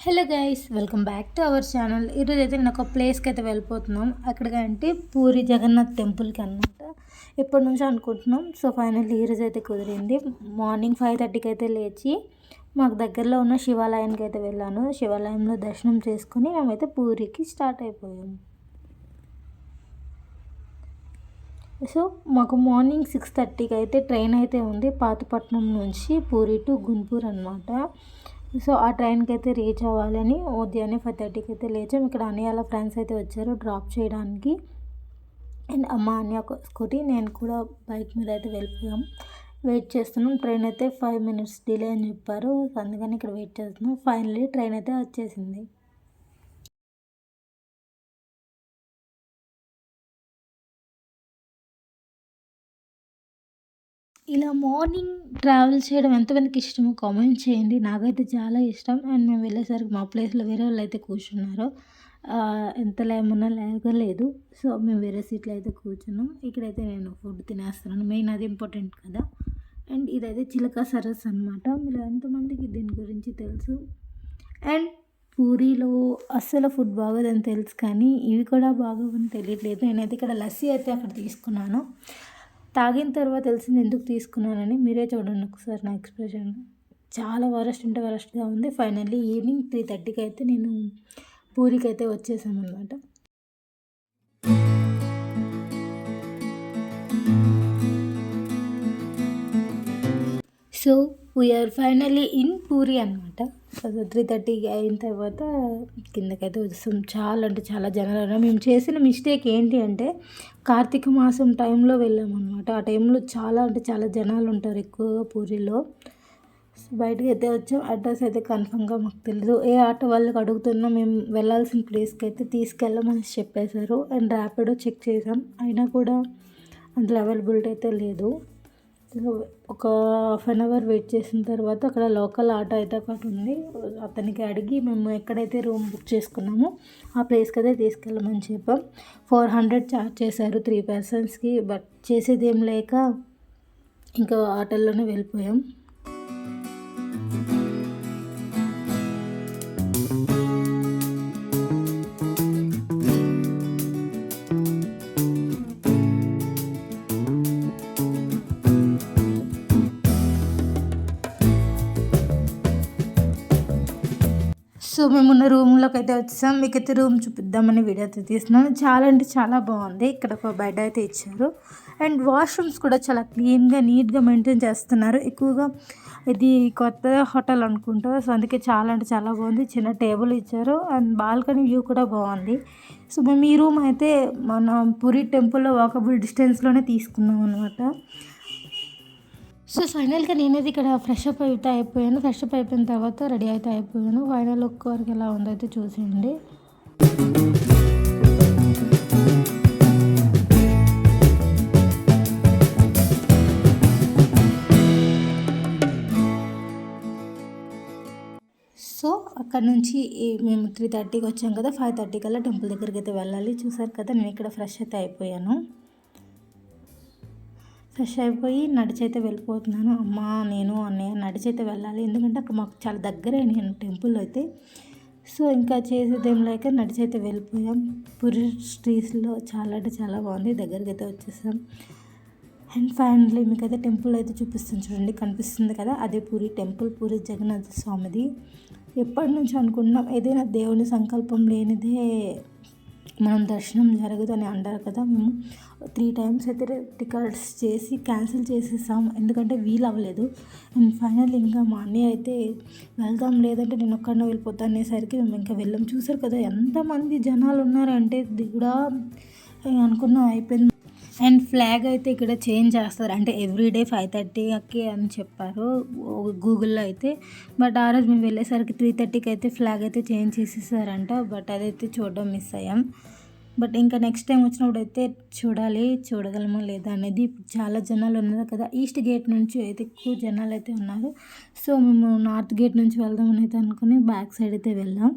Hello guys, welcome back to our channel. ఈరోజు అయితే నేను ఒక ప్లేస్కి అయితే వెళ్ళిపోతున్నాం. అక్కడికంటే పూరి జగన్నాథ్ టెంపుల్కి అనమాట. ఎప్పటి నుంచో అనుకుంటున్నాం. సో ఫైనల్లీ ఈరోజు అయితే కుదిరింది. మార్నింగ్ 5:30కి అయితే లేచి మాకు దగ్గరలో ఉన్న శివాలయానికి అయితే వెళ్ళాను. శివాలయంలో దర్శనం చేసుకుని మేమైతే పూరికి స్టార్ట్ అయిపోయాము. సో మాకు మార్నింగ్ 6:30కి అయితే ట్రైన్ అయితే ఉంది పాతపట్నం నుంచి పూరి టు గుంటూరు అనమాట. సో ఆ ట్రైన్కి అయితే రీచ్ అవ్వాలని ఉదయాన్నే 5:30కి అయితే లేచాం. ఇక్కడ అన్నయ్య వాళ్ళ ఫ్రెండ్స్ అయితే వచ్చారు డ్రాప్ చేయడానికి. అండ్ అమ్మ అన్నయ్య ఒక స్కూటీ, నేను కూడా బైక్ మీద అయితే వెళ్ళిపోయాం. వెయిట్ చేస్తున్నాం. ట్రైన్ అయితే 5 minutes డిలే అని చెప్పారు. అందుకని ఇక్కడ వెయిట్ చేస్తున్నాం. ఫైనల్లీ ట్రైన్ అయితే వచ్చేసింది. ఇలా మార్నింగ్ ట్రావెల్ చేయడం ఎంతమందికి ఇష్టమో కామెంట్ చేయండి. నాకైతే చాలా ఇష్టం. అండ్ మేము వెళ్ళేసరికి మా ప్లేస్లో వేరే వాళ్ళు అయితే కూర్చున్నారు. ఎంత లేమన్నా లేగలేదు. సో మేము వేరే సీట్లో అయితే కూర్చున్నాం. ఇక్కడైతే నేను ఫుడ్ తినేస్తున్నాను. మెయిన్ అది ఇంపార్టెంట్ కదా. అండ్ ఇదైతే చిలక సరస్సు అనమాట. మీరు ఎంతమందికి దీని గురించి తెలుసు? అండ్ పూరీలో అస్సలు ఫుడ్ బాగోదని తెలుసు, కానీ ఇవి కూడా బాగోవని తెలియట్లేదు. నేనైతే ఇక్కడ లస్సీ అయితే అక్కడ తీసుకున్నాను. తాగిన తర్వాత తెలిసింది ఎందుకు తీసుకున్నానని. మీరే చూడండి ఒకసారి నా ఎక్స్ప్రెషన్. చాలా వరస్ట్ అంటే వరస్ట్గా ఉంది. ఫైనల్లీ ఈవినింగ్ 3:30కి అయితే నేను పూరికి అయితే వచ్చేసామన్నమాట. So we are finally in Puri అనమాట. 3:30కి అయిన తర్వాత కిందకైతే వస్తాం. చాలా అంటే చాలా జనాలు ఉన్నారు. మేము చేసిన మిస్టేక్ ఏంటి అంటే కార్తీక మాసం టైంలో వెళ్ళామన్నమాట. ఆ టైంలో చాలా అంటే చాలా జనాలు ఉంటారు ఎక్కువగా పూరిలో. బయటకు అయితే వచ్చాం. అడ్రస్ అయితే కన్ఫర్మ్గా మాకు తెలియదు. ఏ ఆటో వాళ్ళకి అడుగుతున్నా మేము వెళ్ళాల్సిన ప్లేస్కి అయితే తీసుకెళ్ళమని చెప్పేశారు. అండ్ ర్యాపిడో చెక్ చేసాం, అయినా కూడా అందులో అవైలబిలిటీ అయితే లేదు. ఒక 1/2 hour వెయిట్ చేసిన తర్వాత అక్కడ లోకల్ ఆటో అయితే ఒకటి ఉంది. అతనికి అడిగి మేము ఎక్కడైతే రూమ్ బుక్ చేసుకున్నామో ఆ ప్లేస్కి అయితే తీసుకెళ్ళమని చెప్పాం. 400 ఛార్జ్ చేశారు 3 personsకి. బట్ చేసేది ఏం లేక ఇంకా ఆటోలోనే వెళ్ళిపోయాం. సో మేమున్న రూమ్లోకి అయితే వచ్చేసాం. మీకైతే రూమ్ చూపిద్దామని వీడియో అయితే తీస్తున్నాను. చాలా అంటే చాలా బాగుంది. ఇక్కడ ఒక బెడ్ అయితే ఇచ్చారు. అండ్ వాష్రూమ్స్ కూడా చాలా క్లీన్గా నీట్గా మెయింటైన్ చేస్తున్నారు. ఎక్కువగా ఇది కొత్త హోటల్ అనుకుంటా. సో అందుకే చాలా అంటే చాలా బాగుంది. చిన్న టేబుల్ ఇచ్చారు. అండ్ బాల్కనీ వ్యూ కూడా బాగుంది. సో మేము ఈ రూమ్ అయితే మన పూరి టెంపుల్లో వాకబుల్ డిస్టెన్స్లోనే తీసుకున్నాం అనమాట. సో ఫైనల్గా నేనైతే ఇక్కడ ఫ్రెష్ అప్ అయితే అయిపోయాను. ఫ్రెష్ అప్ అయిపోయిన తర్వాత రెడీ అయితే అయిపోయాను. ఫైనల్ లుక్ వరకు ఎలా ఉందో అయితే చూసేయండి. సో అక్కడ నుంచి మేము 3:30కి వచ్చాం కదా, 5:30 కల్లా టెంపుల్ దగ్గరికి అయితే వెళ్ళాలి. చూసారు కదా, నేను ఇక్కడ ఫ్రెష్ అయితే అయిపోయాను. ఫ్రెష్ అయిపోయి నడిచైతే వెళ్ళిపోతున్నాను. అమ్మ, నేను, అన్నయ్య నడిచైతే వెళ్ళాలి. ఎందుకంటే అక్కడ మాకు చాలా దగ్గరే నేను టెంపుల్ అయితే. సో ఇంకా చేసేదేం లేక నడిచైతే వెళ్ళిపోయాం. పూరి స్ట్రీట్స్లో చాలా అంటే చాలా బాగుంది. దగ్గరికి అయితే వచ్చేసాం. అండ్ ఫైనల్లీ మీకైతే టెంపుల్ అయితే చూపిస్తుంది చూడండి, కనిపిస్తుంది కదా, అదే పూరి టెంపుల్, పూరి జగన్నాథ స్వామిది. ఎప్పటి నుంచి అనుకున్నాం ఏదైనా దేవుని సంకల్పం లేనిదే మనం దర్శనం జరగదు అని అంటారు కదా. మేము 3 times అయితే టికెట్స్ చేసి క్యాన్సిల్ చేసేసాం, ఎందుకంటే వీలు అవ్వలేదు. అండ్ ఫైనల్ ఇంకా మా అన్నయ్య అయితే వెళ్దాం, లేదంటే నేను ఒక్కడనే వెళ్ళిపోతాను అనేసరికి మేము ఇంకా వెళ్ళాం. చూసారు కదా ఎంతమంది జనాలు ఉన్నారంటే కూడా అనుకున్నాం అయిపోయింది. అండ్ ఫ్లాగ్ అయితే ఇక్కడ చేంజ్ చేస్తారు, అంటే ఎవ్రీడే 5:30కి అని చెప్పారు గూగుల్లో అయితే. బట్ ఆ రోజు మేము వెళ్ళేసరికి 3:30కి అయితే ఫ్లాగ్ అయితే చేంజ్ చేసేసారంట. బట్ అదైతే చూడడం మిస్ అయ్యాం. బట్ ఇంకా నెక్స్ట్ టైం వచ్చినప్పుడు అయితే చూడాలి, చూడగలమో లేదా అనేది. చాలా జనాలు ఉన్నారు కదా, ఈస్ట్ గేట్ నుంచి అయితే ఎక్కువ జనాలు అయితే ఉన్నారు. సో మేము నార్త్ గేట్ నుంచి వెళ్దామని అయితే అనుకుని బ్యాక్ సైడ్ అయితే వెళ్ళాం.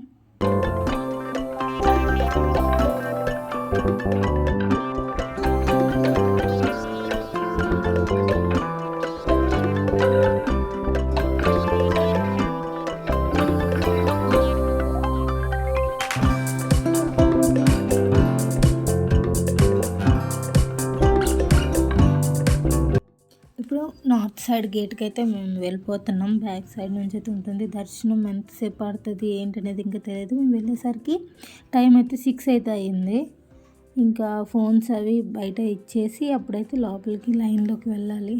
సైడ్ గేట్కి అయితే మేము వెళ్ళిపోతున్నాం. బ్యాక్ సైడ్ నుంచి అయితే ఉంటుంది. దర్శనం ఎంతసేపు పడుతుంది ఏంటనేది ఇంకా తెలియదు. మేము వెళ్ళేసరికి టైం అయితే 6 అయితే అయ్యింది. ఇంకా ఫోన్స్ అవి బయట ఇచ్చేసి అప్పుడైతే లోపలికి లైన్లోకి వెళ్ళాలి.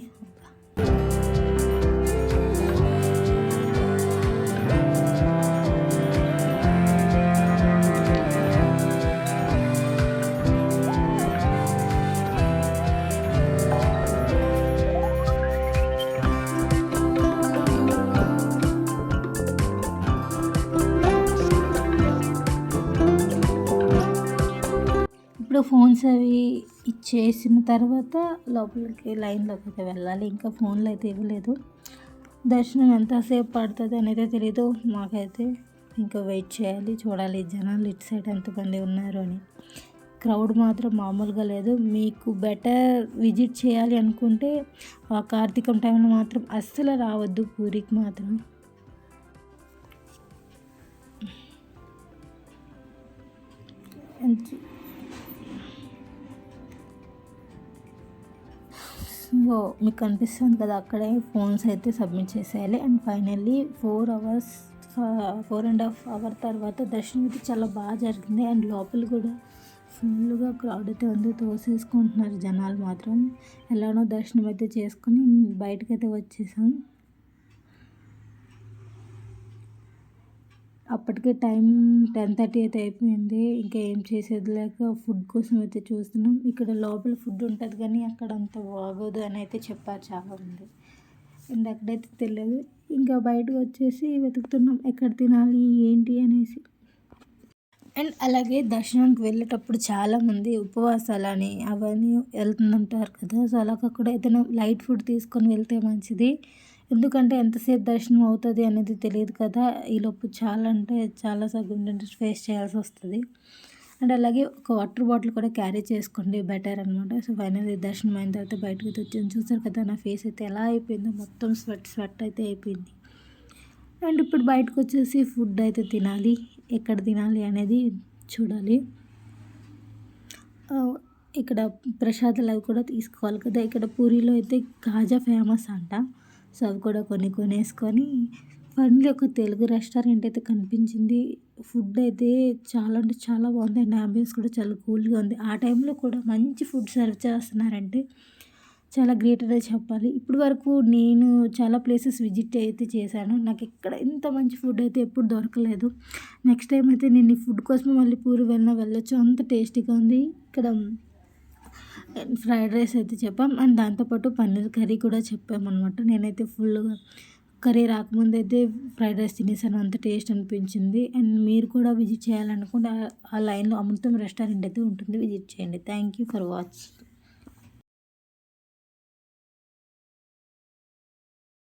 ఇప్పుడు ఫోన్స్ అవి ఇచ్చేసిన తర్వాత లోపలికి లైన్లోకి అయితే వెళ్ళాలి. ఇంకా ఫోన్లు అయితే ఇవ్వలేదు. దర్శనం ఎంతసేపు పడుతుంది అనేది తెలియదు మాకైతే. ఇంకా వెయిట్ చేయాలి, చూడాలి జనాలు ఇటు సైడ్ ఎంతమంది ఉన్నారు అని. క్రౌడ్ మాత్రం మామూలుగా లేదు. మీకు బెటర్ విజిట్ చేయాలి అనుకుంటే కార్తీకం టైంలో మాత్రం అస్సలు రావద్దు పూరికి మాత్రం. సో మీకు కనిపిస్తుంది కదా, అక్కడే ఫోన్స్ అయితే సబ్మిట్ చేసేయాలి. అండ్ ఫైనల్లీ 4.5 అవర్ తర్వాత దర్శనం అయితే చాలా బాగా జరిగింది. అండ్ లోపల కూడా ఫుల్గా క్రౌడ్ అయితే ఉంది. తోసేసుకుంటున్నారు జనాలు మాత్రం. ఎలానో దర్శనం అయితే చేసుకుని బయటకైతే వచ్చేసాం. అప్పటికే టైం 10:30 అయితే అయిపోయింది. ఇంకా ఏం చేసేది లేక ఫుడ్ కోసం అయితే చూస్తున్నాం. ఇక్కడ లోపల ఫుడ్ ఉంటుంది కానీ అక్కడ అంత బాగోదు అని అయితే చెప్పారు చాలామంది. అండ్ అక్కడైతే తెలియదు. ఇంకా బయటకు వచ్చేసి వెతుకుతున్నాం ఎక్కడ తినాలి ఏంటి అనేసి. అండ్ అలాగే దర్శనానికి వెళ్ళేటప్పుడు చాలామంది ఉపవాసాలని అవన్నీ వెళ్తుందంటారు కదా. సో అలా కాకుండా ఏదైనా లైట్ ఫుడ్ తీసుకొని వెళ్తే మంచిది. ఎందుకంటే ఎంతసేపు దర్శనం అవుతుంది అనేది తెలియదు కదా. ఈలోపు చాలా అంటే చాలా సగం ఫేస్ చేయాల్సి వస్తుంది. అండ్ అలాగే ఒక వాటర్ బాటిల్ కూడా క్యారీ చేసుకోండి, బెటర్ అనమాట. సో ఫైనల్లీ దర్శనం అయిన తర్వాత బయటకు అయితే వచ్చాను. చూసారు కదా నా ఫేస్ అయితే ఎలా అయిపోయిందో, మొత్తం స్వెట్ అయితే అయిపోయింది. అండ్ ఇప్పుడు బయటకు వచ్చేసి ఫుడ్ అయితే తినాలి. ఎక్కడ తినాలి అనేది చూడాలి. ఇక్కడ ప్రసాదాలు అవి కూడా తీసుకోవాలి కదా. ఇక్కడ పూరిలో అయితే కాజా ఫేమస్ అంట. సో అవి కూడా కొనేసుకొని ఫైనల్లీ ఒక తెలుగు రెస్టారెంట్ అయితే కనిపించింది. ఫుడ్ అయితే చాలా అంటే చాలా బాగుంది. అండ్ అంబియన్స్ కూడా చాలా కూల్గా ఉంది. ఆ టైంలో కూడా మంచి ఫుడ్ సర్వ్ చేస్తున్నారంటే చాలా గ్రేట్ అనే చెప్పాలి. ఇప్పటి వరకు నేను చాలా ప్లేసెస్ విజిట్ అయితే చేశాను. నాకు ఇక్కడ ఇంత మంచి ఫుడ్ అయితే ఎప్పుడు దొరకలేదు. నెక్స్ట్ టైం అయితే నేను ఈ ఫుడ్ కోసమే మళ్ళీ పూరి వెళ్ళొచ్చు. అంత టేస్టీగా ఉంది. ఇక్కడ ఫ్రైడ్ రైస్ అయితే చెప్పాం. అండ్ దాంతోపాటు పన్నీర్ కర్రీ కూడా చెప్పామన్నమాట. నేనైతే ఫుల్గా కర్రీ రాకముందు అయితే ఫ్రైడ్ రైస్ తినేసాను. అంత టేస్ట్ అనిపించింది. అండ్ మీరు కూడా విజిట్ చేయాలనుకుంటే ఆ లైన్లో అమృతం రెస్టారెంట్ అయితే ఉంటుంది, విజిట్ చేయండి. Thank you for watching.